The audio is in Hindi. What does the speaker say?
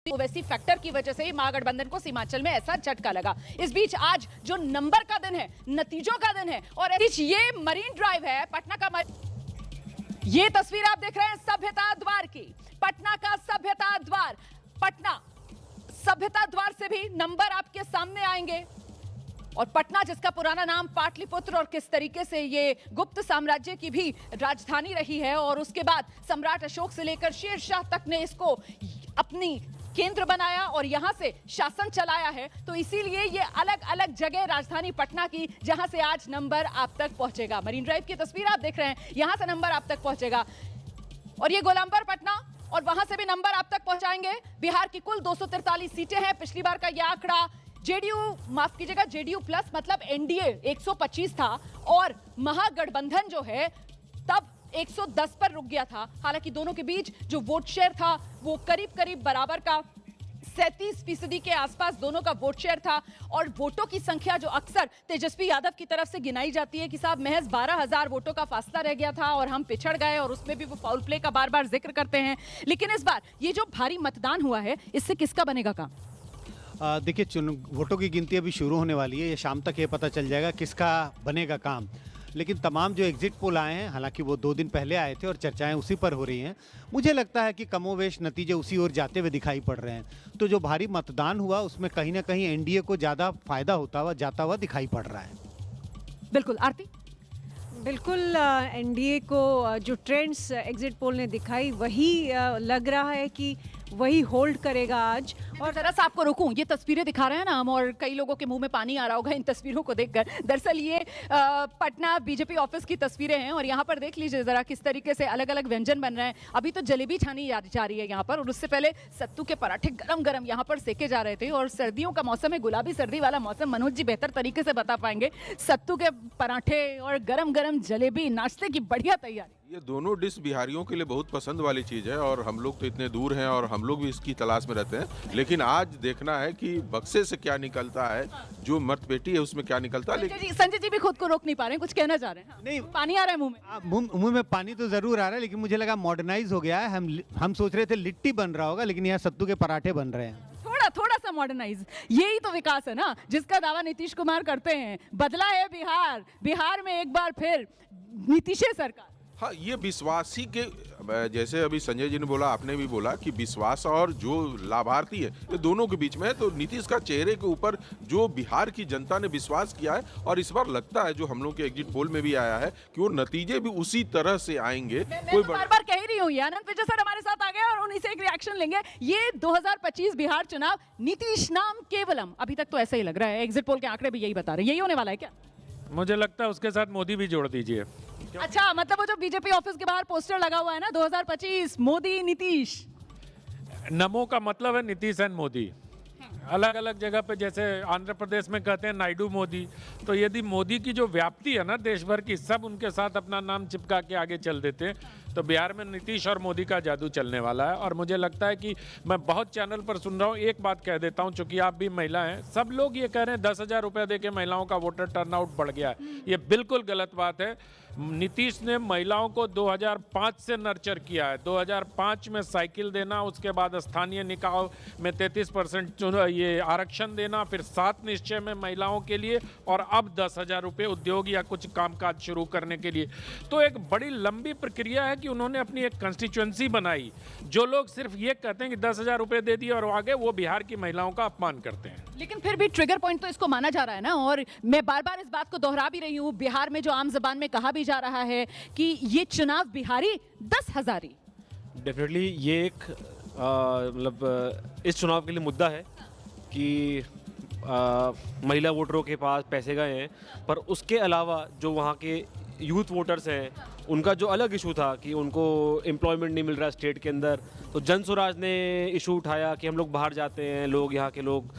ओवैसी फैक्टर की वजह से ही महागठबंधन को सीमांचल में ऐसा झटका लगा। इस बीच आज जो नंबर का दिन है, नतीजों का दिन है, और ये मरीन ड्राइव है पटना का। ये तस्वीर आप देख रहे हैं सभ्यता द्वार की, पटना का सभ्यता द्वार। पटना सभ्यता द्वार से भी नंबर आपके सामने आएंगे। और पटना जिसका पुराना नाम पाटलिपुत्र, और किस तरीके से ये गुप्त साम्राज्य की भी राजधानी रही है, और उसके बाद सम्राट अशोक से लेकर शेरशाह तक ने इसको अपनी केंद्र बनाया और यहां से शासन चलाया है। तो इसीलिए ये अलग अलग जगह राजधानी पटना की, जहां से आज नंबर आप तक पहुंचेगा। मरीन ड्राइव की तस्वीर आप देख रहे हैं, यहां से नंबर आप तक पहुंचेगा। और ये गोलामपुर पटना, और वहां से भी नंबर आप तक पहुंचाएंगे। बिहार की कुल 243 सीटें हैं। पिछली बार का यह आंकड़ा जेडीयू, माफ कीजिएगा, जेडीयू प्लस मतलब एनडीए 125 था, और महागठबंधन जो है तब 110 पर रुक गया था। हालांकि दोनों के बीच जो वोट शेयर था वो करीब करीब बराबर का 37% के आसपास दोनों का वोट शेयर था। और वोटों की संख्या जो अक्सर तेजस्वी यादव की तरफ से गिनाई जाती है कि साहब महज 12,000 वोटों का फासला रह गया था और हम पिछड़ गए, और उसमें भी वो फाउल प्ले का बार बार जिक्र करते हैं। लेकिन इस बार ये जो भारी मतदान हुआ है, इससे किसका बनेगा काम? देखिए, वोटों की गिनती अभी शुरू होने वाली है। ये शाम तक ये पता चल जाएगा किसका बनेगा काम। लेकिन तमाम जो एग्जिट पोल आए हैं, हालांकि वो 2 दिन पहले आए थे और चर्चाएं उसी पर हो रही हैं, मुझे लगता है कि कमोवेश नतीजे उसी ओर जाते हुए दिखाई पड़ रहे हैं। तो जो भारी मतदान हुआ उसमें कहीं ना कहीं एनडीए को ज़्यादा फायदा जाता हुआ दिखाई पड़ रहा है। बिल्कुल आरती, बिल्कुल एनडीए को जो ट्रेंड्स एग्जिट पोल ने दिखाई वही लग रहा है कि वही होल्ड करेगा आज। और जरा सा आपको रोकूं, ये तस्वीरें दिखा रहे हैं ना हम, और कई लोगों के मुंह में पानी आ रहा होगा इन तस्वीरों को देखकर। दरअसल ये पटना बीजेपी ऑफिस की तस्वीरें हैं, और यहाँ पर देख लीजिए जरा किस तरीके से अलग अलग व्यंजन बन रहे हैं। अभी तो जलेबी छानी जा रही है यहाँ पर, और उससे पहले सत्तू के पराठे गरम गरम यहाँ पर सेके जा रहे थे। और सर्दियों का मौसम है, गुलाबी सर्दी वाला मौसम, मनोज जी बेहतर तरीके से बता पाएंगे। सत्तू के पराठे और गरम गरम जलेबी, नाश्ते की बढ़िया तैयारी। ये दोनों डिश बिहारियों के लिए बहुत पसंद वाली चीज़ है, और हम लोग तो इतने दूर हैं और हम लोग भी इसकी तलाश में रहते हैं। लेकिन आज देखना है कि बक्से से क्या निकलता है, जो मर्द पेटी है उसमें क्या निकलता है। संजय जी भी खुद को रोक नहीं पा रहे हैं, कुछ कहना चाह रहे हैं? नहीं, पानी आ रहा है मुंह में। मुंह में पानी तो जरूर आ रहा है, लेकिन मुझे लगा मॉडर्नाइज हो गया है। हम सोच रहे थे लिट्टी बन रहा होगा, लेकिन यहाँ सत्तू के पराठे बन रहे हैं। थोड़ा सा मॉडर्नाइज, यही तो विकास है ना जिसका दावा नीतीश कुमार करते हैं। बदला है बिहार, बिहार में एक बार फिर नीतीश सरकार। हाँ, ये विश्वासी के, जैसे अभी संजय जी ने बोला, आपने भी बोला कि विश्वास और जो लाभार्थी है ये दोनों के बीच में है। तो नीतीश का चेहरे के ऊपर जो बिहार की जनता ने विश्वास किया है, और इस बार लगता है जो हम लोग के एग्जिट पोल में भी आया है कि वो नतीजे भी उसी तरह से आएंगे। मैं तो बार बार कह रही हूँ, आनंद विजय सर हमारे साथ आ गए और उन्हीं से एक रिएक्शन लेंगे। ये 2025 बिहार चुनाव नीतीश नाम केवलम, अभी तक तो ऐसा ही लग रहा है, एग्जिट पोल के आंकड़े भी यही बता रहे हैं। यही होने वाला है क्या? मुझे लगता है उसके साथ मोदी भी जोड़ दीजिए। अच्छा, मतलब वो जो बीजेपी ऑफिस के बाहर पोस्टर लगा हुआ है ना, 2025 मोदी नीतीश। नमो का मतलब है नीतीश एंड मोदी। अलग अलग जगह पे, जैसे आंध्र प्रदेश में कहते हैं नायडू मोदी, तो यदि मोदी की जो व्याप्ति है ना देश भर की, सब उनके साथ अपना नाम चिपका के आगे चल देते हैं, तो बिहार में नीतीश और मोदी का जादू चलने वाला है। और मुझे लगता है कि मैं बहुत चैनल पर सुन रहा हूँ, एक बात कह देता हूँ, चूंकि आप भी महिला हैं, सब लोग ये कह रहे हैं 10,000 रुपये दे के महिलाओं का वोटर टर्नआउट बढ़ गया है। ये बिल्कुल गलत बात है। नीतीश ने महिलाओं को 2005 से नर्चर किया है। 2005 में साइकिल देना, उसके बाद स्थानीय निकाय में 33% ये आरक्षण देना, फिर 7 निश्चय में महिलाओं के लिए, और अब 10,000 रुपये उद्योग या कुछ कामकाज शुरू करने के लिए। तो एक बड़ी लंबी प्रक्रिया है कि उन्होंने अपनी एक कंस्टिट्यूएंसी बनाई। जो लोग सिर्फ ये कहते हैं कि 10,000 रुपये दे दिए और आगे, वो बिहार की महिलाओं का अपमान करते हैं। लेकिन फिर भी ट्रिगर पॉइंट तो इसको माना जा रहा है ना, और मैं बार बार इस बात को दोहरा भी रही हूँ, बिहार में जो आम जबान में कहा भी जा रहा है कि ये चुनाव बिहारी 10,000। डेफिनेटली ये एक मतलब इस चुनाव के लिए मुद्दा है कि महिला वोटरों के पास पैसे गए हैं, पर उसके अलावा जो वहाँ के यूथ वोटर्स हैं, उनका जो अलग इशू था कि उनको एम्प्लॉयमेंट नहीं मिल रहा स्टेट के अंदर, तो जन स्वराज ने इशू उठाया कि हम लोग बाहर जाते हैं, लोग यहाँ के लोग